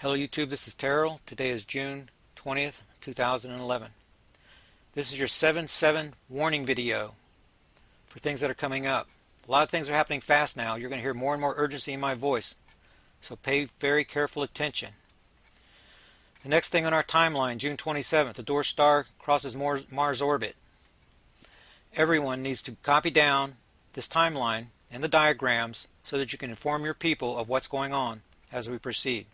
Hello YouTube, this is Terrell. Today is June 20th, 2011. This is your 7-7 warning video for things that are coming up. A lot of things are happening fast now. You're going to hear more and more urgency in my voice, so pay very careful attention. The next thing on our timeline, June 27th, the Dwarf Star crosses Mars orbit. Everyone needs to copy down this timeline and the diagrams so that you can inform your people of what's going on as we proceed.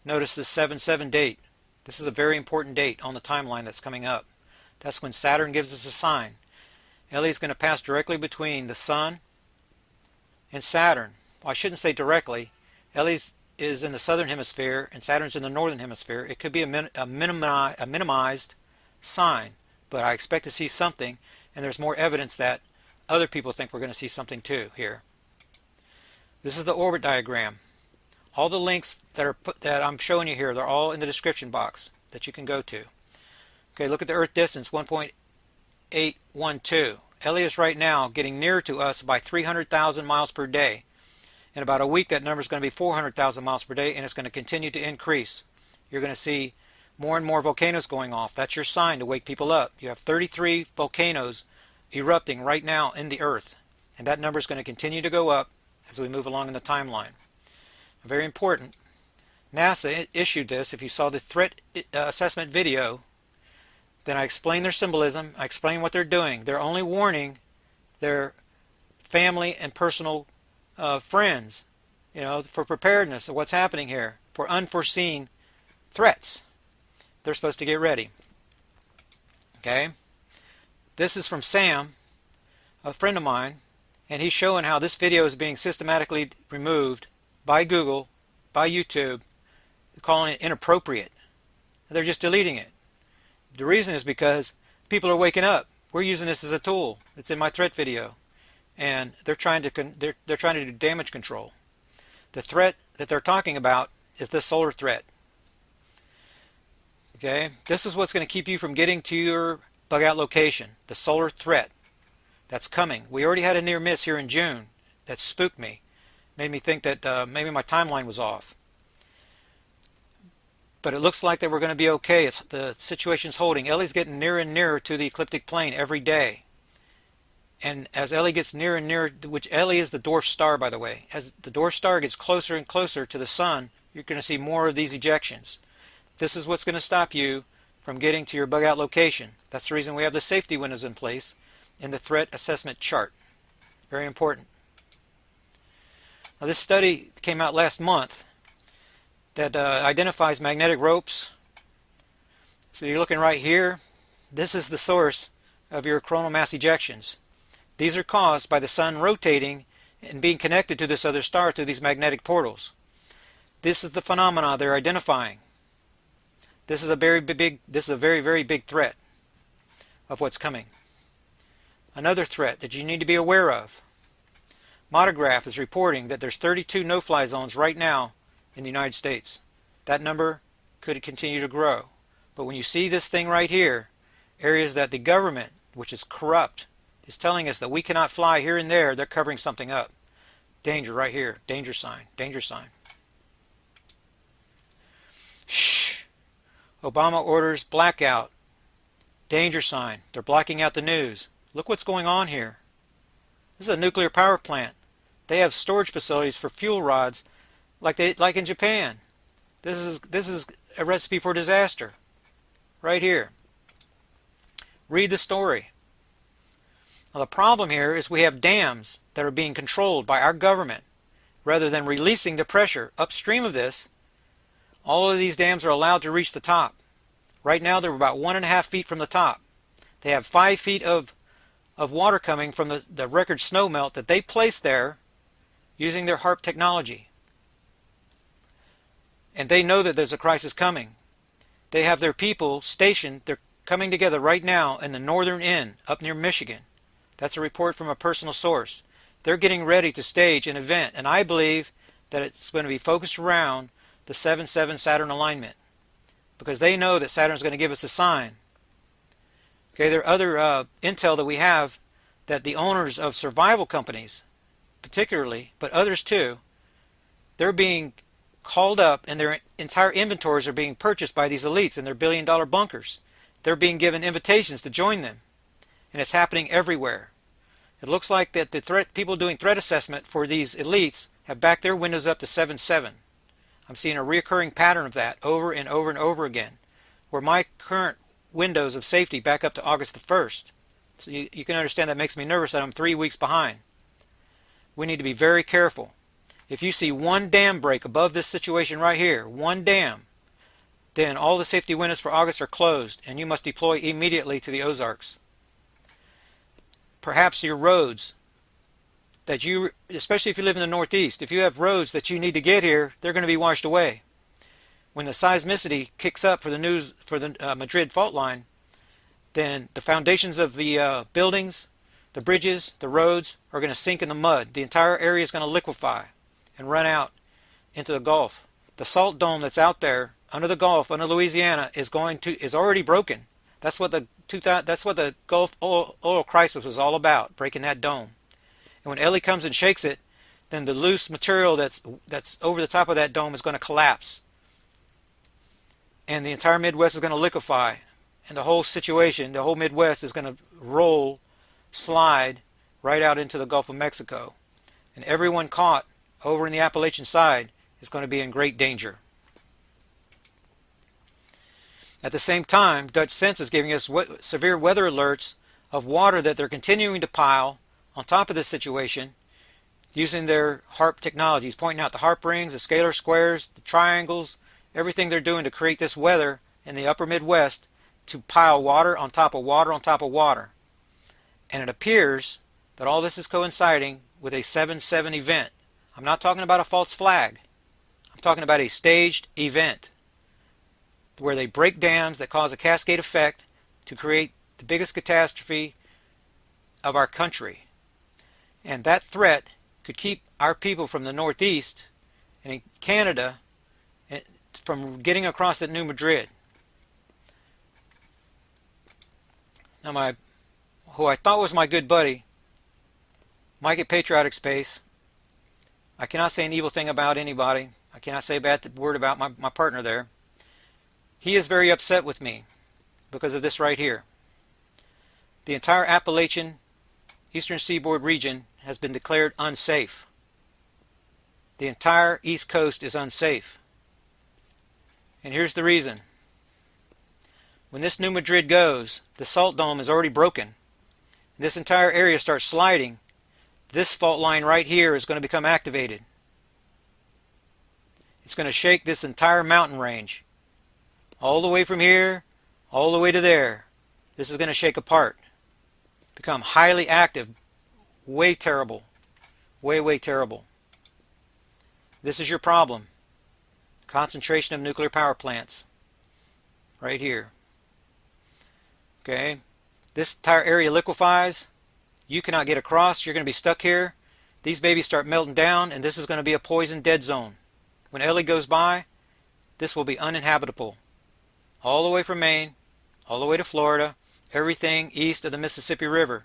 Notice this 7-7 date. This is a very important date on the timeline that's coming up. That's when Saturn gives us a sign. LE is going to pass directly between the Sun and Saturn. Well, I shouldn't say directly. LE is in the southern hemisphere and Saturn's in the northern hemisphere. It could be a minimized sign, but I expect to see something, and there's more evidence that other people think we're going to see something too here. This is the orbit diagram. All the links that I'm showing you here, they're all in the description box that you can go to. Okay, look at the Earth distance, 1.812. LE is right now getting nearer to us by 300,000 miles per day. In about a week, that number is going to be 400,000 miles per day, and it's going to continue to increase. You're going to see more and more volcanoes going off. That's your sign to wake people up. You have 33 volcanoes erupting right now in the Earth, and that number is going to continue to go up as we move along in the timeline. Very important. NASA issued this. If you saw the threat assessment video, then I explained their symbolism. I explained what they're doing. They're only warning their family and personal friends, for preparedness of what's happening here, for unforeseen threats. They're supposed to get ready. Okay? This is from Sam, a friend of mine, and he's showing how this video is being systematically removed by Google, by YouTube, calling it inappropriate. They're just deleting it. The reason is because people are waking up. We're using this as a tool. It's in my threat video, and they're trying to do damage control. The threat that they're talking about is the solar threat. Okay, this is what's going to keep you from getting to your bug out location. The solar threat that's coming. We already had a near miss here in June that spooked me. Made me think that maybe my timeline was off. But it looks like that we're going to be okay. The situation's holding. LE's getting nearer and nearer to the ecliptic plane every day. And as LE gets nearer and nearer, which LE is the dwarf star, by the way, as the dwarf star gets closer and closer to the Sun, you're going to see more of these ejections. This is what's going to stop you from getting to your bug out location. That's the reason we have the safety windows in place in the threat assessment chart. Very important. Now, this study came out last month that identifies magnetic ropes. So you're looking right here. This is the source of your coronal mass ejections. These are caused by the Sun rotating and being connected to this other star through these magnetic portals. This is the phenomena they're identifying. This is a very big threat of what's coming. Another threat that you need to be aware of. Motograph is reporting that there's 32 no-fly zones right now in the United States. That number could continue to grow. But when you see this thing right here, areas that the government, which is corrupt, is telling us that we cannot fly here and there, they're covering something up. Danger right here. Danger sign. Danger sign. Shh. Obama orders blackout. Danger sign. They're blocking out the news. Look what's going on here. This is a nuclear power plant. They have storage facilities for fuel rods like in Japan. This is a recipe for disaster. Right here. Read the story. Now, the problem here is we have dams that are being controlled by our government. Rather than releasing the pressure upstream of this, all of these dams are allowed to reach the top. Right now they're about 1.5 feet from the top. They have 5 feet of water coming from the record snow melt that they placed there using their HAARP technology. And they know that there's a crisis coming. They have their people stationed. They're coming together right now in the northern end, up near Michigan. That's a report from a personal source. They're getting ready to stage an event, and I believe that it's going to be focused around the 7-7 Saturn alignment, because they know that Saturn's going to give us a sign. Okay, there are other intel that we have that the owners of survival companies, particularly, but others too, they're being called up and their entire inventories are being purchased by these elites in their billion-dollar bunkers. They're being given invitations to join them, and it's happening everywhere. It looks like that the people doing threat assessment for these elites have backed their windows up to 7.7. I'm seeing a recurring pattern of that over and over and over again, where my current windows of safety back up to August the 1st. So you can understand that makes me nervous that I'm 3 weeks behind. We need to be very careful. If you see one dam break above this situation right here, one dam, then all the safety windows for August are closed and you must deploy immediately to the Ozarks. Perhaps your roads that you, especially if you live in the Northeast, if you have roads that you need to get here, they're going to be washed away. When the seismicity kicks up for the Madrid fault line, then the foundations of the buildings, the bridges, the roads are going to sink in the mud. The entire area is going to liquefy and run out into the Gulf. The salt dome that's out there under the Gulf, under Louisiana, is already broken. That's what the Gulf oil crisis was all about, breaking that dome. And when Ellie comes and shakes it, then the loose material that's over the top of that dome is going to collapse. And the entire Midwest is going to liquefy. And the whole situation, the whole Midwest is going to slide right out into the Gulf of Mexico. And everyone caught over in the Appalachian side is going to be in great danger. At the same time, Dutch Sense is giving us severe weather alerts of water that they're continuing to pile on top of this situation using their HARP technologies, pointing out the HARP rings, the scalar squares, the triangles, everything they're doing to create this weather in the upper Midwest to pile water on top of water on top of water. And it appears that all this is coinciding with a 7.7 event. I'm not talking about a false flag. I'm talking about a staged event where they break dams that cause a cascade effect to create the biggest catastrophe of our country. And that threat could keep our people from the Northeast and in Canada from getting across at New Madrid. Now who I thought was my good buddy, Mike at Patriotic Space, I cannot say an evil thing about anybody. I cannot say a bad word about my partner there. He is very upset with me because of this right here. The entire Appalachian Eastern Seaboard region has been declared unsafe. The entire East Coast is unsafe. And here's the reason. When this New Madrid goes, the salt dome is already broken. This entire area starts sliding. This fault line right here is going to become activated. It's going to shake this entire mountain range. All the way from here, all the way to there. This is going to shake apart. Become highly active. Way terrible. Way terrible. This is your problem. Concentration of nuclear power plants. Right here. Okay. This entire area liquefies. You cannot get across. You're going to be stuck here. These babies start melting down, and this is going to be a poison dead zone. When Ellie goes by, this will be uninhabitable. All the way from Maine, all the way to Florida, everything east of the Mississippi River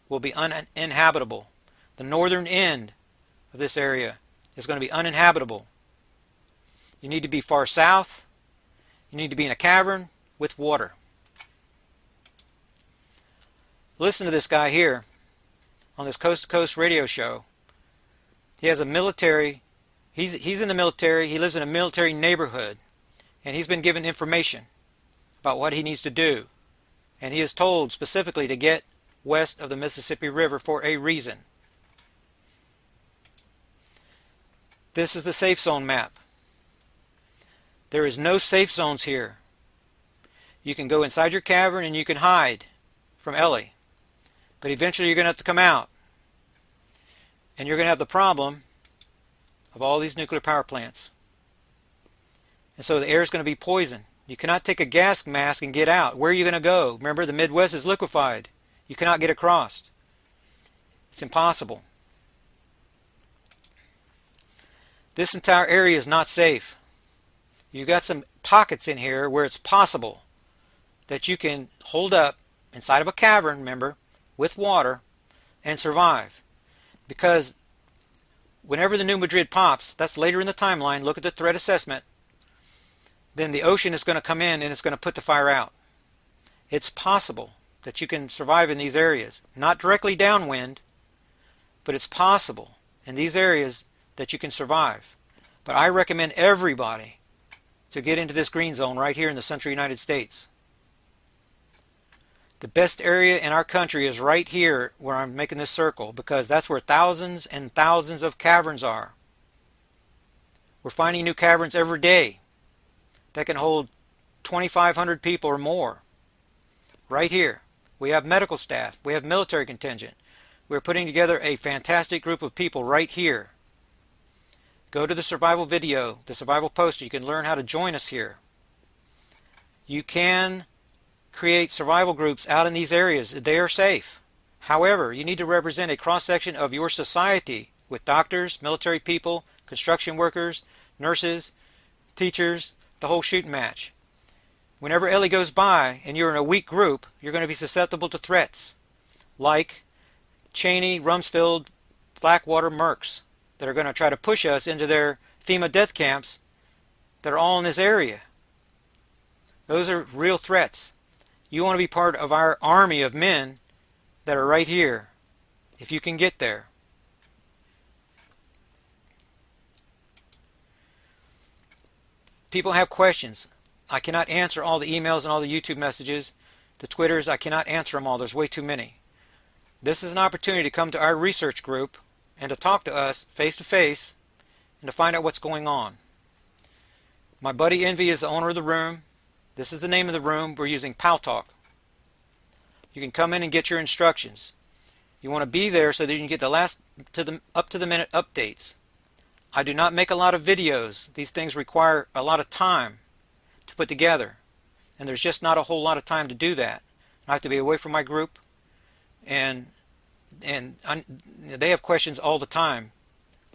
will be uninhabitable. The northern end of this area is going to be uninhabitable. You need to be far south. You need to be in a cavern with water. Listen to this guy here on this Coast to Coast radio show. He has a military, he's in the military, he lives in a military neighborhood, and he's been given information about what he needs to do. And he is told specifically to get west of the Mississippi River for a reason. This is the safe zone map. There is no safe zones here. You can go inside your cavern and you can hide from Ellie. But eventually you're going to have to come out. And you're going to have the problem of all these nuclear power plants. And so the air is going to be poison. You cannot take a gas mask and get out. Where are you going to go? Remember, the Midwest is liquefied. You cannot get across. It's impossible. This entire area is not safe. You've got some pockets in here where it's possible that you can hold up inside of a cavern, remember, with water and survive. Because whenever the New Madrid pops, that's later in the timeline, look at the threat assessment, then the ocean is going to come in and it's going to put the fire out. It's possible that you can survive in these areas. Not directly downwind, but it's possible in these areas that you can survive. But I recommend everybody to get into this green zone right here in the central United States. The best area in our country is right here where I'm making this circle, because that's where thousands and thousands of caverns are. We're finding new caverns every day that can hold 2,500 people or more. Right here. We have medical staff. We have military contingent. We're putting together a fantastic group of people right here. Go to the survival video, the survival poster. You can learn how to join us here. You can create survival groups out in these areas. They are safe. However, you need to represent a cross-section of your society with doctors, military people, construction workers, nurses, teachers, the whole shooting match. Whenever Ellie goes by and you're in a weak group, you're going to be susceptible to threats like Cheney, Rumsfeld, Blackwater, Mercs that are going to try to push us into their FEMA death camps that are all in this area. Those are real threats. You want to be part of our army of men that are right here, if you can get there. People have questions. I cannot answer all the emails and all the YouTube messages, the Twitters. I cannot answer them all. There's way too many. This is an opportunity to come to our research group and to talk to us face to face and to find out what's going on. My buddy Envy is the owner of the room. This is the name of the room. We're using Paltalk. You can come in and get your instructions. You want to be there so that you can get the up to the minute updates. I do not make a lot of videos. These things require a lot of time to put together, and there's just not a whole lot of time to do that. I have to be away from my group, and they have questions all the time,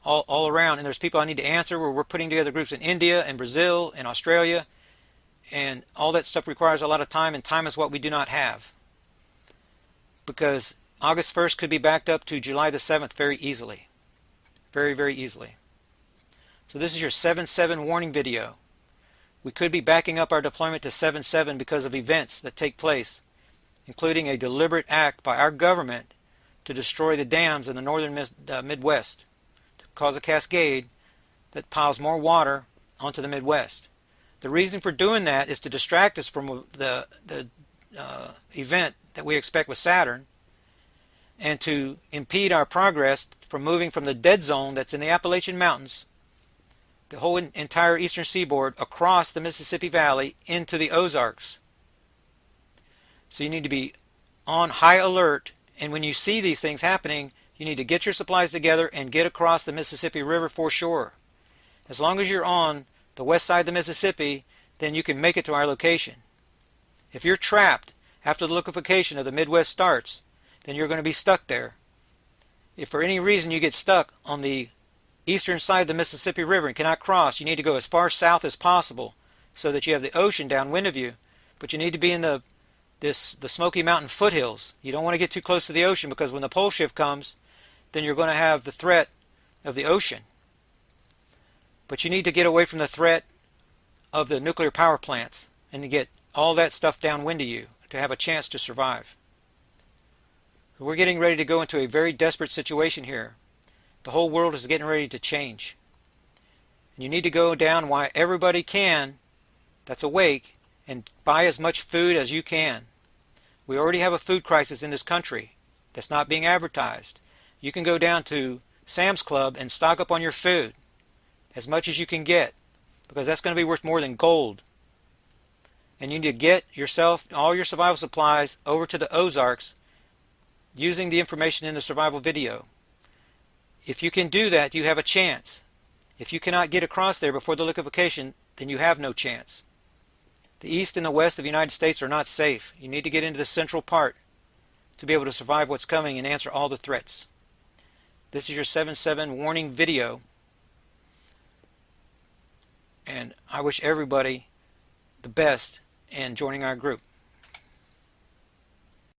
all around, and there's people I need to answer. Where we're putting together groups in India and Brazil and Australia, and all that stuff requires a lot of time, and time is what we do not have, because August 1st could be backed up to July the 7th very easily, very, very easily. So this is your 7/7 warning video. We could be backing up our deployment to 7/7 because of events that take place, including a deliberate act by our government to destroy the dams in the northern Midwest, to cause a cascade that piles more water onto the Midwest. The reason for doing that is to distract us from the event that we expect with Saturn, and to impede our progress from moving from the dead zone that's in the Appalachian Mountains, the whole entire eastern seaboard, across the Mississippi Valley into the Ozarks. So you need to be on high alert, and when you see these things happening, you need to get your supplies together and get across the Mississippi River for sure. As long as you're on the west side of the Mississippi, then you can make it to our location. If you're trapped after the liquefaction of the Midwest starts, then you're going to be stuck there. If for any reason you get stuck on the eastern side of the Mississippi River and cannot cross, you need to go as far south as possible so that you have the ocean downwind of you. But you need to be in the Smoky Mountain foothills. You don't want to get too close to the ocean, because when the pole shift comes, then you're going to have the threat of the ocean. But you need to get away from the threat of the nuclear power plants and to get all that stuff downwind of you to have a chance to survive. We're getting ready to go into a very desperate situation here. The whole world is getting ready to change. And you need to go down while everybody can that's awake and buy as much food as you can. We already have a food crisis in this country that's not being advertised. You can go down to Sam's Club and stock up on your food as much as you can get, because that's going to be worth more than gold. And you need to get yourself all your survival supplies over to the Ozarks using the information in the survival video. If you can do that, you have a chance. If you cannot get across there before the liquefaction, then you have no chance. The east and the west of the United States are not safe. You need to get into the central part to be able to survive what's coming and answer all the threats. This is your 7/7 warning video. And I wish everybody the best in joining our group.